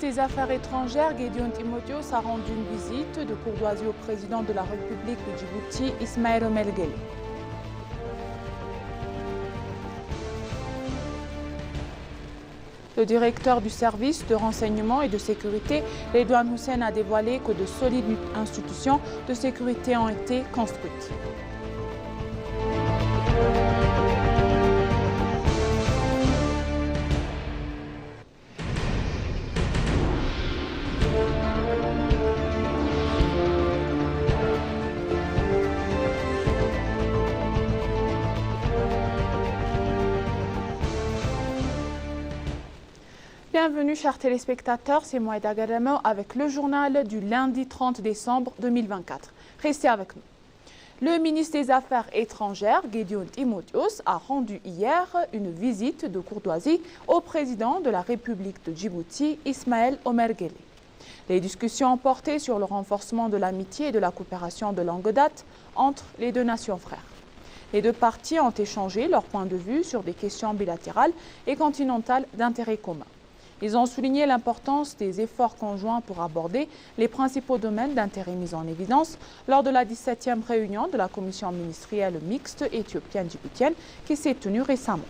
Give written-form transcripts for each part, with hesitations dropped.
ministre des Affaires étrangères, Gédéon Timotheos, a rendu une visite de courtoisie au président de la République de Djibouti, Ismaël Omar Guelleh. Le directeur du service de renseignement et de sécurité, Redouane Hussein, a dévoilé que de solides institutions de sécurité ont été construites. Bienvenue chers téléspectateurs, c'est moi Eda Gadamo avec le journal du lundi 30 décembre 2024. Restez avec nous. Le ministre des Affaires étrangères, Gédéon Timotheos, a rendu hier une visite de courtoisie au président de la République de Djibouti, Ismaël Omar Guelleh. Les discussions ont porté sur le renforcement de l'amitié et de la coopération de longue date entre les deux nations frères. Les deux parties ont échangé leurs points de vue sur des questions bilatérales et continentales d'intérêt commun. Ils ont souligné l'importance des efforts conjoints pour aborder les principaux domaines d'intérêt mis en évidence lors de la 17e réunion de la commission ministérielle mixte éthiopienne-djiboutienne qui s'est tenue récemment.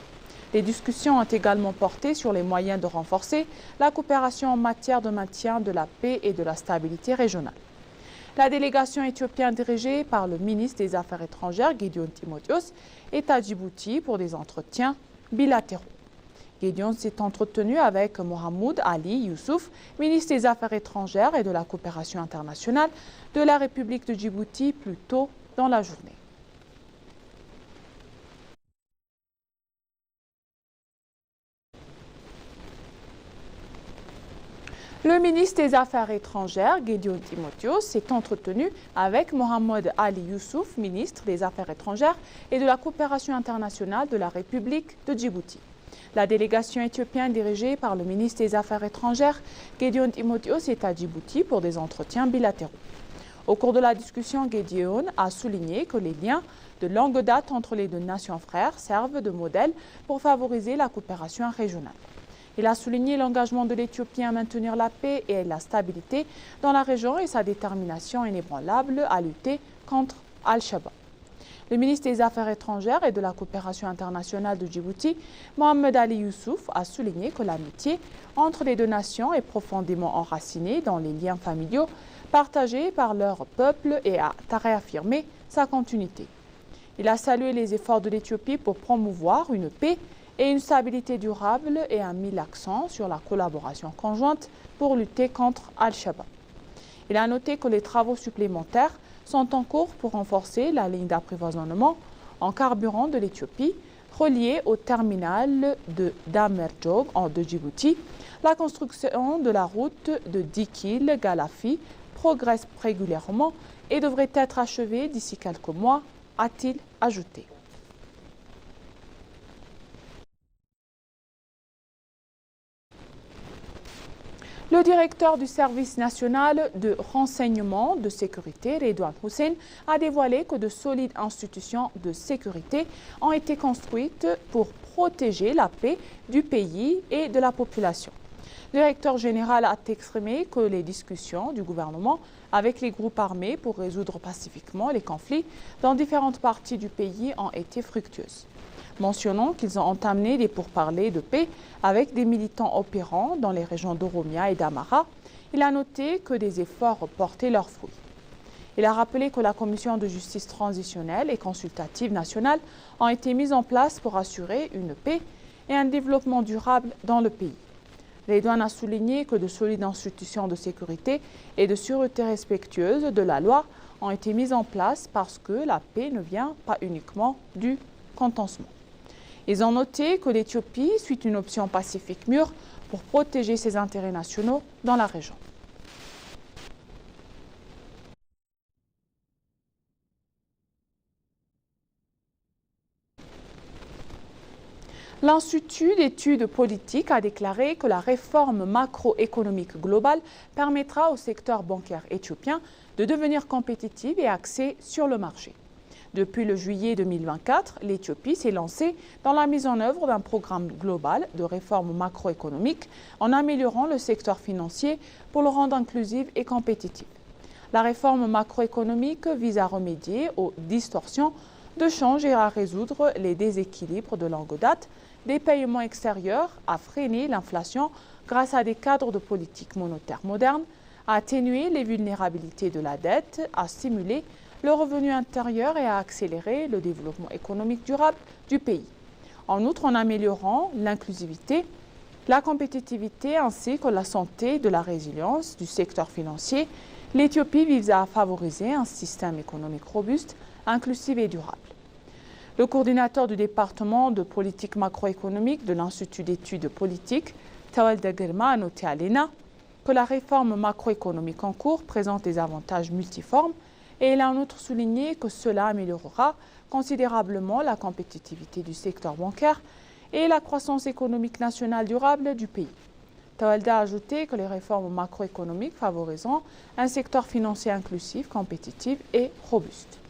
Les discussions ont également porté sur les moyens de renforcer la coopération en matière de maintien de la paix et de la stabilité régionale. La délégation éthiopienne dirigée par le ministre des Affaires étrangères, Gédéon Timotheos, est à Djibouti pour des entretiens bilatéraux. Gédéon s'est entretenu avec Mohamed Ali Youssouf, ministre des Affaires étrangères et de la coopération internationale de la République de Djibouti plus tôt dans la journée. Le ministre des Affaires étrangères, Gédéon Timotheos, s'est entretenu avec Mohamed Ali Youssouf, ministre des Affaires étrangères et de la coopération internationale de la République de Djibouti. La délégation éthiopienne dirigée par le ministre des Affaires étrangères, Gédéon Timotheos, est à Djibouti pour des entretiens bilatéraux. Au cours de la discussion, Gédéon a souligné que les liens de longue date entre les deux nations frères servent de modèle pour favoriser la coopération régionale. Il a souligné l'engagement de l'Éthiopie à maintenir la paix et la stabilité dans la région et sa détermination inébranlable à lutter contre Al-Shabaab. Le ministre des Affaires étrangères et de la coopération internationale de Djibouti, Mohamed Ali Youssouf, a souligné que l'amitié entre les deux nations est profondément enracinée dans les liens familiaux partagés par leur peuple et a réaffirmé sa continuité. Il a salué les efforts de l'Éthiopie pour promouvoir une paix et une stabilité durable et a mis l'accent sur la collaboration conjointe pour lutter contre Al-Shabaab. Il a noté que les travaux supplémentaires sont en cours pour renforcer la ligne d'approvisionnement en carburant de l'Éthiopie reliée au terminal de Damerjog de Djibouti. La construction de la route de Dikil-Galafi progresse régulièrement et devrait être achevée d'ici quelques mois, a-t-il ajouté. Le directeur du service national de renseignement de sécurité, Redouane Hussein, a dévoilé que de solides institutions de sécurité ont été construites pour protéger la paix du pays et de la population. Le directeur général a exprimé que les discussions du gouvernement avec les groupes armés pour résoudre pacifiquement les conflits dans différentes parties du pays ont été fructueuses. Mentionnant qu'ils ont entamé des pourparlers de paix avec des militants opérant dans les régions d'Oromia et d'Amara, il a noté que des efforts portaient leurs fruits. Il a rappelé que la commission de justice transitionnelle et consultative nationale ont été mises en place pour assurer une paix et un développement durable dans le pays. Redouane a souligné que de solides institutions de sécurité et de sûreté respectueuses de la loi ont été mises en place parce que la paix ne vient pas uniquement du contentement. Ils ont noté que l'Éthiopie suit une option pacifique mûre pour protéger ses intérêts nationaux dans la région. L'Institut d'études politiques a déclaré que la réforme macroéconomique globale permettra au secteur bancaire éthiopien de devenir compétitif et axé sur le marché. Depuis le juillet 2024, l'Éthiopie s'est lancée dans la mise en œuvre d'un programme global de réforme macroéconomique en améliorant le secteur financier pour le rendre inclusif et compétitif. La réforme macroéconomique vise à remédier aux distorsions de change et à résoudre les déséquilibres de longue date des paiements extérieurs, à freiner l'inflation grâce à des cadres de politique monétaire modernes, à atténuer les vulnérabilités de la dette, à stimuler le revenu intérieur et à accélérer le développement économique durable du pays. En outre, en améliorant l'inclusivité, la compétitivité ainsi que la santé de la résilience du secteur financier, l'Éthiopie vise à favoriser un système économique robuste, inclusif et durable. Le coordinateur du département de politique macroéconomique de l'Institut d'études politiques, Tawalda Girma, a noté à l'ENA que la réforme macroéconomique en cours présente des avantages multiformes et il a en outre souligné que cela améliorera considérablement la compétitivité du secteur bancaire et la croissance économique nationale durable du pays. Tawalda a ajouté que les réformes macroéconomiques favoriseront un secteur financier inclusif, compétitif et robuste.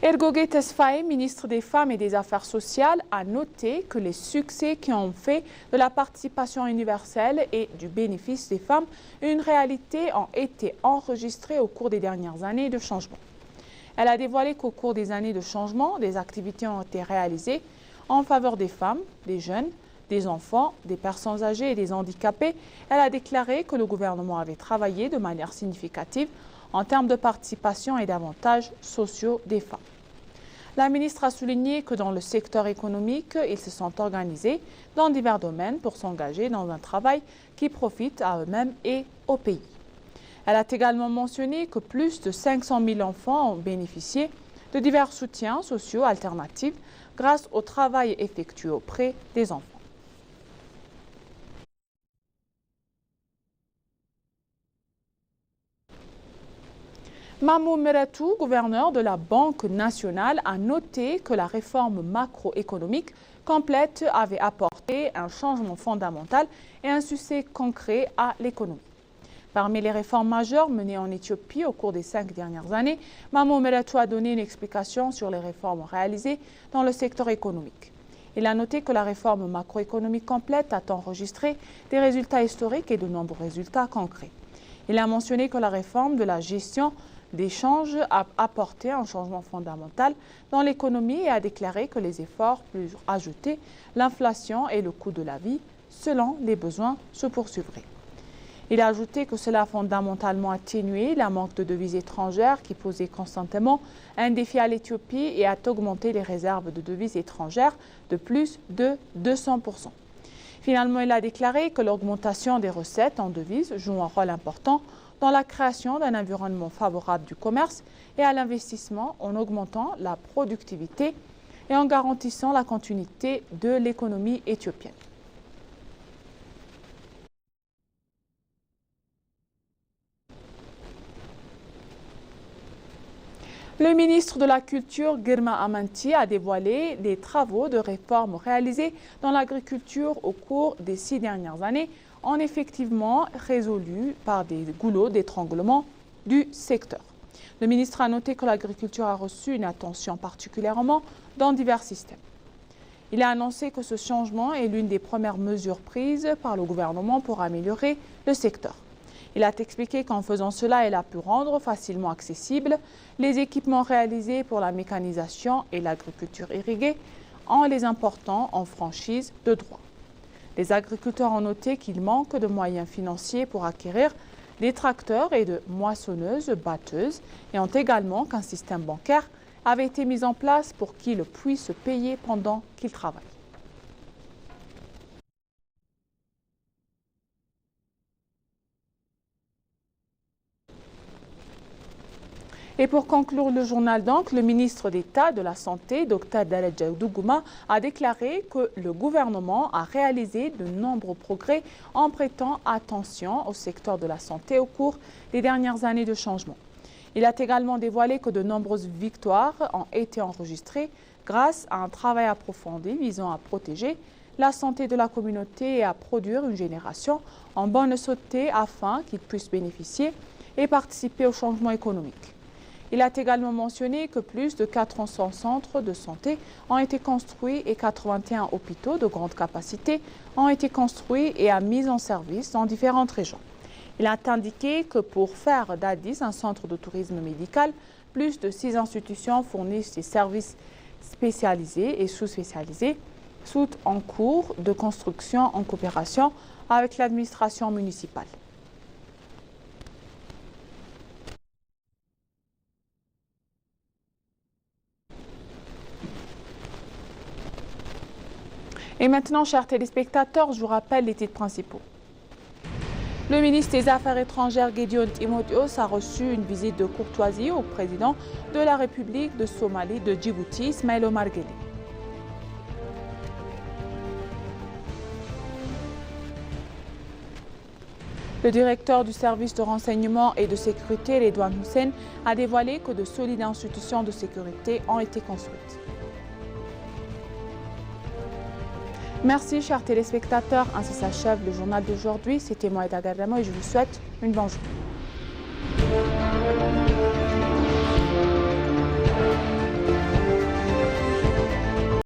Ergoge Tesfaye, ministre des Femmes et des Affaires sociales, a noté que les succès qui ont fait de la participation universelle et du bénéfice des femmes une réalité ont été enregistrés au cours des dernières années de changement. Elle a dévoilé qu'au cours des années de changement, des activités ont été réalisées en faveur des femmes, des jeunes, des enfants, des personnes âgées et des handicapés. Elle a déclaré que le gouvernement avait travaillé de manière significative en termes de participation et d'avantages sociaux des femmes. La ministre a souligné que dans le secteur économique, ils se sont organisés dans divers domaines pour s'engager dans un travail qui profite à eux-mêmes et au pays. Elle a également mentionné que plus de 500 000 enfants ont bénéficié de divers soutiens sociaux alternatifs grâce au travail effectué auprès des enfants. Mamou Meratou, gouverneur de la Banque nationale, a noté que la réforme macroéconomique complète avait apporté un changement fondamental et un succès concret à l'économie. Parmi les réformes majeures menées en Éthiopie au cours des 5 dernières années, Mamou Meratou a donné une explication sur les réformes réalisées dans le secteur économique. Il a noté que la réforme macroéconomique complète a enregistré des résultats historiques et de nombreux résultats concrets. Il a mentionné que la réforme de la gestion d'échange a apporté un changement fondamental dans l'économie et a déclaré que les efforts plus ajoutés, l'inflation et le coût de la vie, selon les besoins, se poursuivraient. Il a ajouté que cela a fondamentalement atténué la manque de devises étrangères qui posait constamment un défi à l'Éthiopie et a augmenté les réserves de devises étrangères de plus de 200%. Finalement, il a déclaré que l'augmentation des recettes en devises joue un rôle important dans la création d'un environnement favorable du commerce et à l'investissement en augmentant la productivité et en garantissant la continuité de l'économie éthiopienne. Le ministre de la Culture, Girma Amanti, a dévoilé les travaux de réforme réalisés dans l'agriculture au cours des 6 dernières années ont effectivement résolu par des goulots d'étranglement du secteur. Le ministre a noté que l'agriculture a reçu une attention particulièrement dans divers systèmes. Il a annoncé que ce changement est l'une des premières mesures prises par le gouvernement pour améliorer le secteur. Il a expliqué qu'en faisant cela, il a pu rendre facilement accessibles les équipements réalisés pour la mécanisation et l'agriculture irriguée en les important en franchise de droit. Les agriculteurs ont noté qu'il manque de moyens financiers pour acquérir des tracteurs et de moissonneuses-batteuses et ont également qu'un système bancaire avait été mis en place pour qu'ils puissent payer pendant qu'ils travaillent. Et pour conclure le journal, donc, le ministre d'État de la Santé, Dr Daraja Dougouma, a déclaré que le gouvernement a réalisé de nombreux progrès en prêtant attention au secteur de la santé au cours des dernières années de changement. Il a également dévoilé que de nombreuses victoires ont été enregistrées grâce à un travail approfondi visant à protéger la santé de la communauté et à produire une génération en bonne santé afin qu'ils puissent bénéficier et participer au changement économique. Il a également mentionné que plus de 400 centres de santé ont été construits et 81 hôpitaux de grande capacité ont été construits et mis en service dans différentes régions. Il a indiqué que pour faire d'Addis un centre de tourisme médical, plus de 6 institutions fournissent des services spécialisés et sous-spécialisés, sont en cours de construction en coopération avec l'administration municipale. Et maintenant, chers téléspectateurs, je vous rappelle les titres principaux. Le ministre des Affaires étrangères Gédion Timotheos a reçu une visite de courtoisie au président de la République de Somalie de Djibouti, Ismaïl Omar Guelleh. Le directeur du service de renseignement et de sécurité, Redouane Hussein, a dévoilé que de solides institutions de sécurité ont été construites. Merci, chers téléspectateurs. Ainsi s'achève le journal d'aujourd'hui. C'était moi, Eda Garamo, et je vous souhaite une bonne journée.